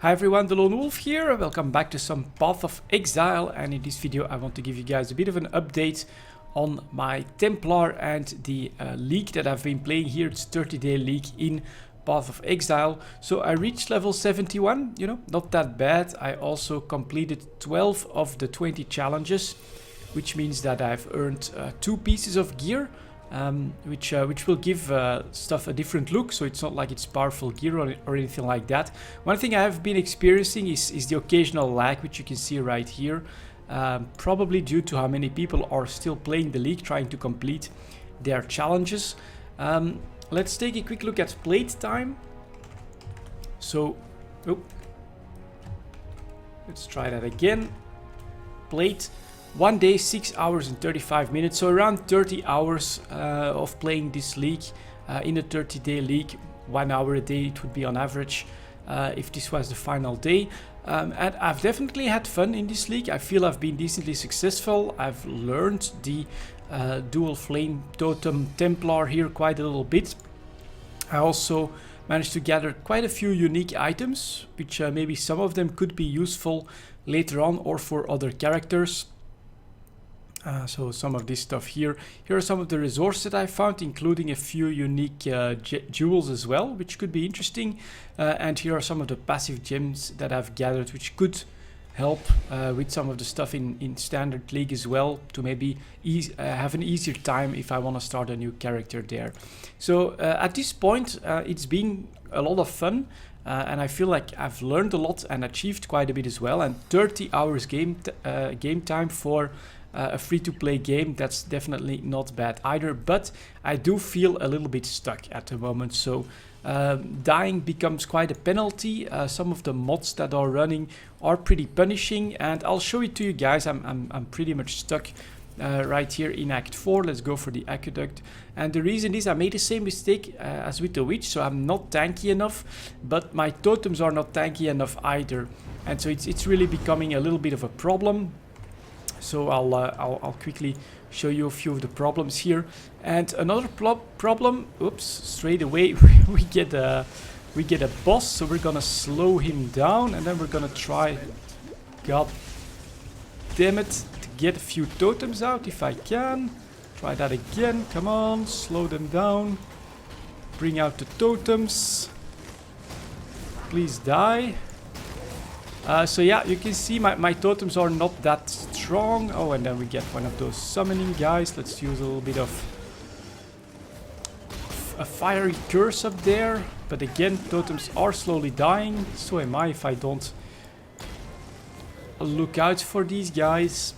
Hi everyone, delonewolf here. Welcome back to some Path of Exile, and in this video I want to give you guys a bit of an update on my Templar and the league that I've been playing here. It's 30-day league in Path of Exile. So I reached level 71, not that bad. I also completed 12 of the 20 challenges, which means that I've earned 2 pieces of gear. Which will give stuff a different look, so it's not like it's powerful gear or anything like that. One thing I have been experiencing is the occasional lag, which you can see right here, probably due to how many people are still playing the league, trying to complete their challenges. Let's take a quick look at plate time. So, let's try that again. Plate. 1 day, 6 hours and 35 minutes, so around 30 hours of playing this league in a 30-day league. 1 hour a day it would be on average if this was the final day. And I've definitely had fun in this league. I feel I've been decently successful. I've learned the dual flame totem Templar here quite a little bit. I also managed to gather quite a few unique items, which maybe some of them could be useful later on or for other characters. So some of this stuff here. Here are some of the resources that I found, including a few unique jewels as well, which could be interesting. And here are some of the passive gems that I've gathered, which could help with some of the stuff in standard league as well, to maybe have an easier time if I want to start a new character there. So at this point, it's been a lot of fun. And I feel like I've learned a lot and achieved quite a bit as well. And 30 hours game time for a free-to-play game, that's definitely not bad either, but I do feel a little bit stuck at the moment. So dying becomes quite a penalty. Some of the mods that are running are pretty punishing, and I'll show it to you guys. I'm pretty much stuck right here in Act 4. Let's go for the aqueduct. And the reason is I made the same mistake as with the witch, so I'm not tanky enough, but my totems are not tanky enough either, and so it's really becoming a little bit of a problem. So I'll quickly show you a few of the problems here. And another problem, oops, straight away we get a boss, so we're gonna slow him down, and then we're gonna try, god damn it, to get a few totems out if I can. Try that again, come on, slow them down. Bring out the totems. Please die. So yeah, you can see my totems are not that strong. Oh, and then we get one of those summoning guys. Let's use a little bit of a fiery curse up there. But again, totems are slowly dying. So am I if I don't look out for these guys.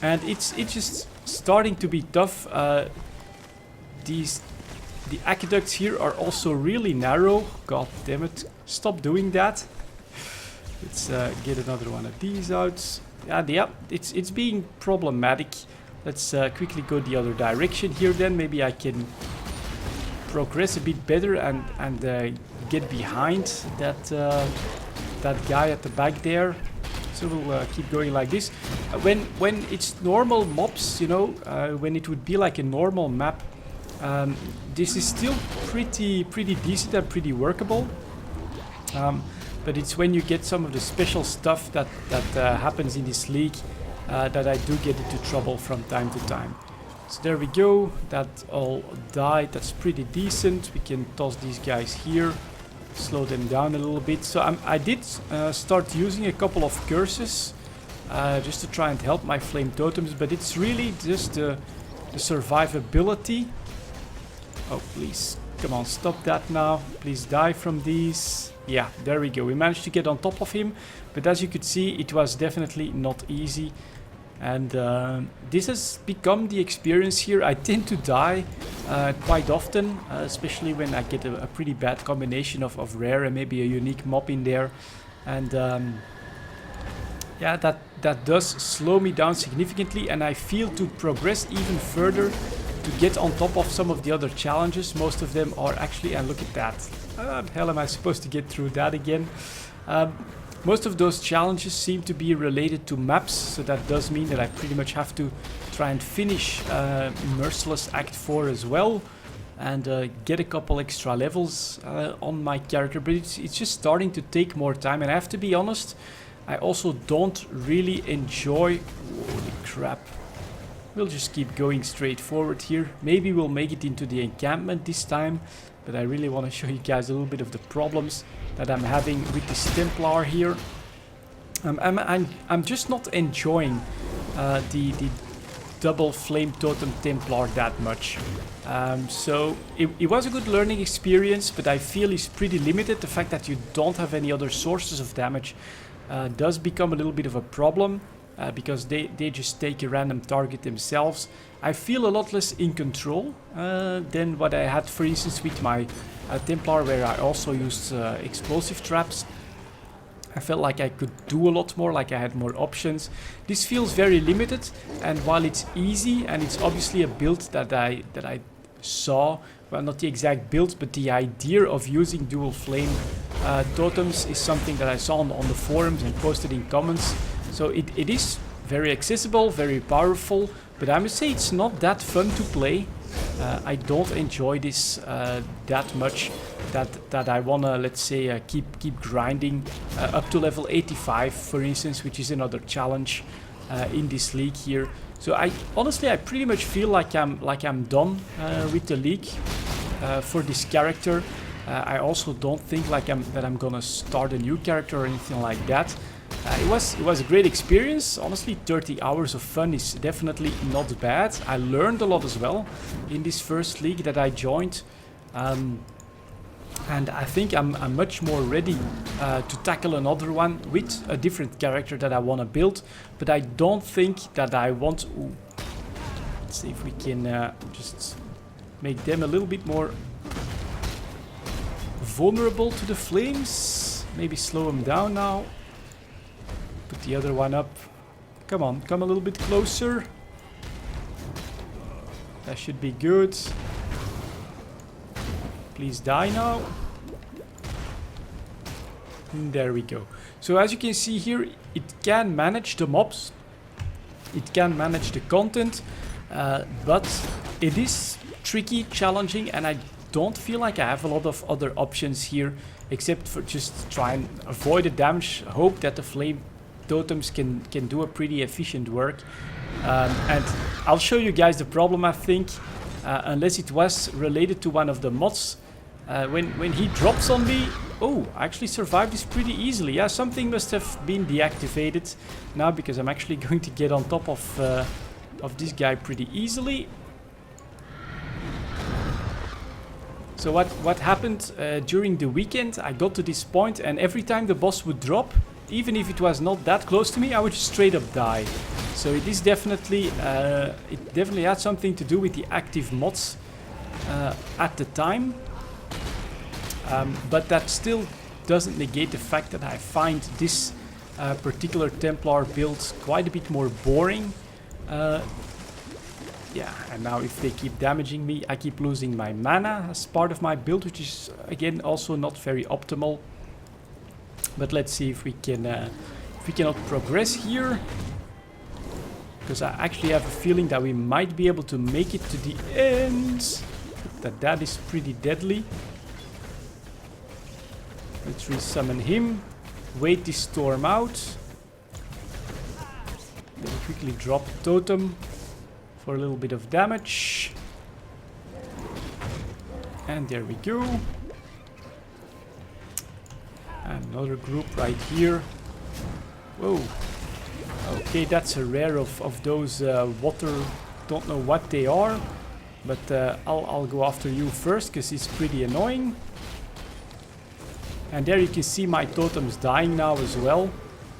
And it's just starting to be tough. The aqueducts here are also really narrow. God damn it. Stop doing that. Let's get another one of these out. Yeah, it's being problematic. Let's quickly go the other direction here then. Maybe I can progress a bit better and get behind that guy at the back there. So we'll keep going like this. When it's normal mobs, when it would be like a normal map, this is still pretty decent and pretty workable. But it's when you get some of the special stuff that happens in this league that I do get into trouble from time to time. So there we go. That all died. That's pretty decent. We can toss these guys here, slow them down a little bit. So I did start using a couple of curses just to try and help my flame totems, but it's really just the survivability. Oh, please. Come on, stop that now. Please die from these. Yeah, there we go. We managed to get on top of him, but as you could see, it was definitely not easy. And this has become the experience here. I tend to die quite often, especially when I get a pretty bad combination of rare and maybe a unique mob in there. And yeah, that does slow me down significantly, and I feel to progress even further, to get on top of some of the other challenges. Most of them are actually, and look at that. How the hell am I supposed to get through that again? Most of those challenges seem to be related to maps, so that does mean that I pretty much have to try and finish Merciless Act 4 as well. and get a couple extra levels on my character, but it's just starting to take more time, and I have to be honest, I also don't really enjoy... Holy crap. We'll just keep going straight forward here. Maybe we'll make it into the encampment this time, but I really want to show you guys a little bit of the problems that I'm having with this Templar here. I'm just not enjoying the double flame totem Templar that much. So it was a good learning experience, but I feel it's pretty limited. The fact that you don't have any other sources of damage does become a little bit of a problem, because they just take a random target themselves. I feel a lot less in control than what I had, for instance, with my Templar, where I also used explosive traps. I felt like I could do a lot more, like I had more options. This feels very limited, and while it's easy and it's obviously a build that I saw, well, not the exact build, but the idea of using dual flame totems is something that I saw on the forums and posted in comments. So it is very accessible, very powerful, but I must say it's not that fun to play. I don't enjoy this that much that I wanna, let's say, keep grinding up to level 85, for instance, which is another challenge in this league here. So honestly I pretty much feel like I'm done with the league for this character. I also don't think that I'm gonna start a new character or anything like that. It was a great experience. Honestly, 30 hours of fun is definitely not bad. I learned a lot as well in this first league that I joined. And I think I'm much more ready to tackle another one with a different character that I want to build. But I don't think that I want... Ooh, let's see if we can just make them a little bit more vulnerable to the flames. Maybe slow them down now. Put the other one up. Come on, come a little bit closer. That should be good. Please die now. And there we go. So as you can see here, it can manage the mobs. It can manage the content. But it is tricky, challenging, and I don't feel like I have a lot of other options here, except for just try and avoid the damage. Hope that the flame totems can do a pretty efficient work. And I'll show you guys the problem, I think, unless it was related to one of the mods. When he drops on me, oh, I actually survived this pretty easily. Yeah, something must have been deactivated now, because I'm actually going to get on top of this guy pretty easily. So what happened during the weekend, I got to this point, and every time the boss would drop, even if it was not that close to me, I would just straight up die. So it is definitely, it definitely had something to do with the active mods at the time. But that still doesn't negate the fact that I find this particular Templar build quite a bit more boring. Yeah, and now if they keep damaging me, I keep losing my mana as part of my build, which is again also not very optimal. But let's see if we cannot progress here, because I actually have a feeling that we might be able to make it to the end. That is pretty deadly. Let's resummon him. Wait this storm out. Then quickly drop totem for a little bit of damage. And there we go. Another group right here. Whoa. Okay, that's a rare of those water. Don't know what they are, but I'll go after you first, because it's pretty annoying. And there you can see my totems dying now as well,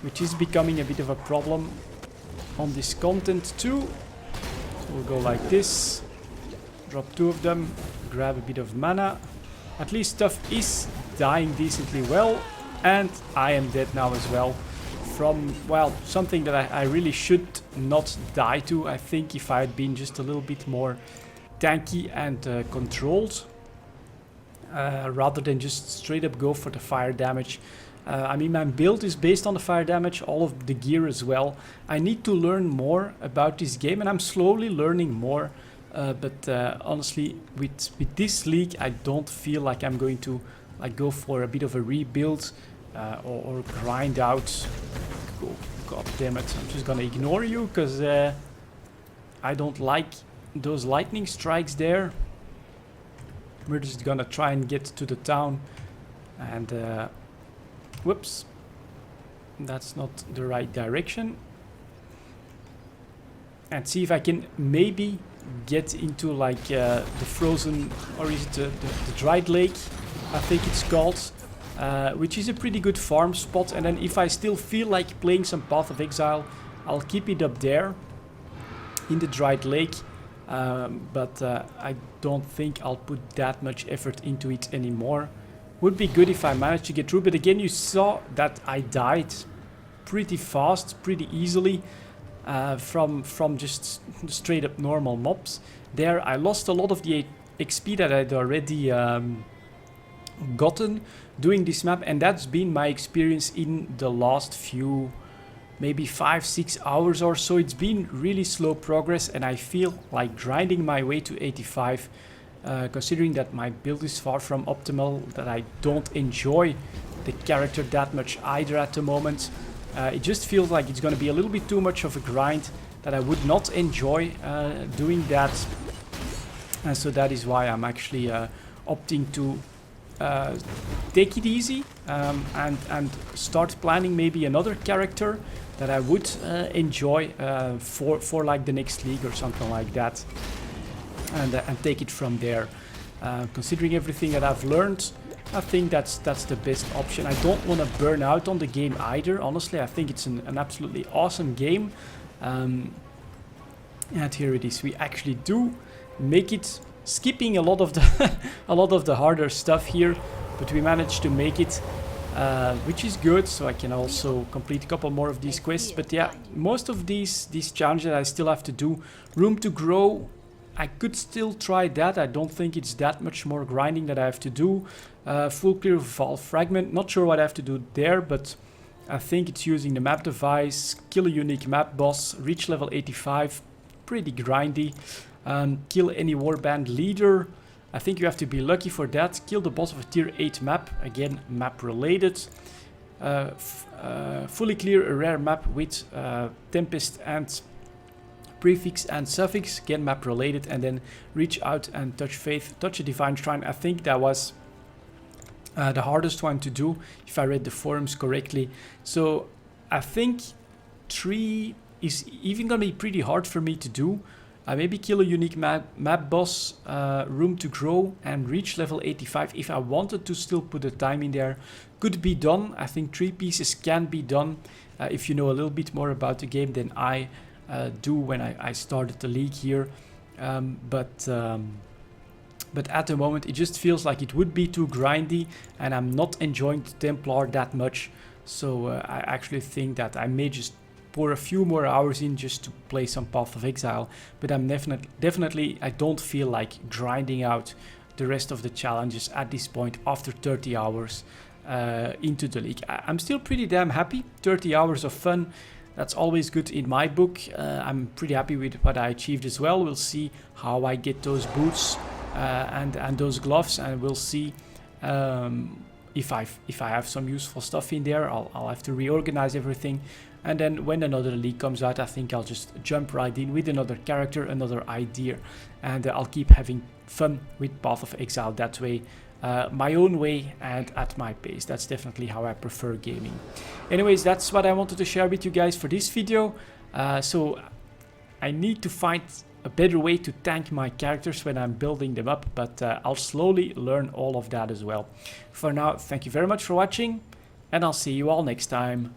which is becoming a bit of a problem on this content too. So we'll go like this, drop two of them, grab a bit of mana. At least stuff is dying decently well, and I am dead now as well. From, well, something that I really should not die to, I think, if I had been just a little bit more tanky and controlled. Rather than just straight up go for the fire damage. I mean, my build is based on the fire damage, all of the gear as well. I need to learn more about this game, and I'm slowly learning more but honestly, with this league, I don't feel like I'm going to like go for a bit of a rebuild or grind out. Oh, God damn it! I'm just gonna ignore you because I don't like those lightning strikes there. We're just gonna try and get to the town, and whoops, that's not the right direction. And see if I can maybe get into like the frozen, or is it the dried lake, I think it's called, which is a pretty good farm spot. And then if I still feel like playing some Path of Exile, I'll keep it up there in the dried lake, but I don't think I'll put that much effort into it anymore. Would be good if I managed to get through, but again, you saw that I died pretty fast, pretty easily, from just straight up normal mobs. There I lost a lot of the XP that I'd already gotten doing this map, and that's been my experience in the last few, maybe 5-6 hours or so. It's been really slow progress, and I feel like grinding my way to 85, considering that my build is far from optimal, that I don't enjoy the character that much either at the moment. It just feels like it's going to be a little bit too much of a grind, that I would not enjoy doing that. And so that is why I'm actually opting to take it easy and start planning maybe another character that I would enjoy for like the next league or something like that, and take it from there. Considering everything that I've learned, I think that's the best option. I don't want to burn out on the game either. Honestly, I think it's an absolutely awesome game. And here it is. We actually do make it, skipping a lot of the harder stuff here, but we managed to make it, which is good. So I can also complete a couple more of these quests. But yeah, most of these challenges I still have to do. Room to grow, I could still try that. I don't think it's that much more grinding that I have to do. Full clear of Valve Fragment. Not sure what I have to do there, but I think it's using the map device. Kill a unique map boss. Reach level 85. Pretty grindy. Kill any warband leader. I think you have to be lucky for that. Kill the boss of a tier 8 map. Again, map related. Fully clear a rare map with Tempest and prefix and suffix, again map related. And then reach out and touch faith, touch a divine shrine. I think that was the hardest one to do, if I read the forums correctly. So I think 3 is even gonna be pretty hard for me to do. Maybe kill a unique map boss, room to grow, and reach level 85. If I wanted to still put the time in there, could be done. I think 3 pieces can be done if you know a little bit more about the game than I do when I started the league here. But at the moment it just feels like it would be too grindy, and I'm not enjoying the Templar that much. So I actually think that I may just pour a few more hours in just to play some Path of Exile. But I'm definitely I don't feel like grinding out the rest of the challenges at this point after 30 hours into the league. I'm still pretty damn happy. 30 hours of fun. That's always good in my book. I'm pretty happy with what I achieved as well. We'll see how I get those boots and those gloves, and we'll see if I have some useful stuff in there. I'll have to reorganize everything, and then when another league comes out, I think I'll just jump right in with another character, another idea, and I'll keep having fun with Path of Exile that way. My own way and at my pace. That's definitely how I prefer gaming. Anyways, that's what I wanted to share with you guys for this video. So I need to find a better way to tank my characters when I'm building them up, but I'll slowly learn all of that as well. For now, thank you very much for watching, and I'll see you all next time.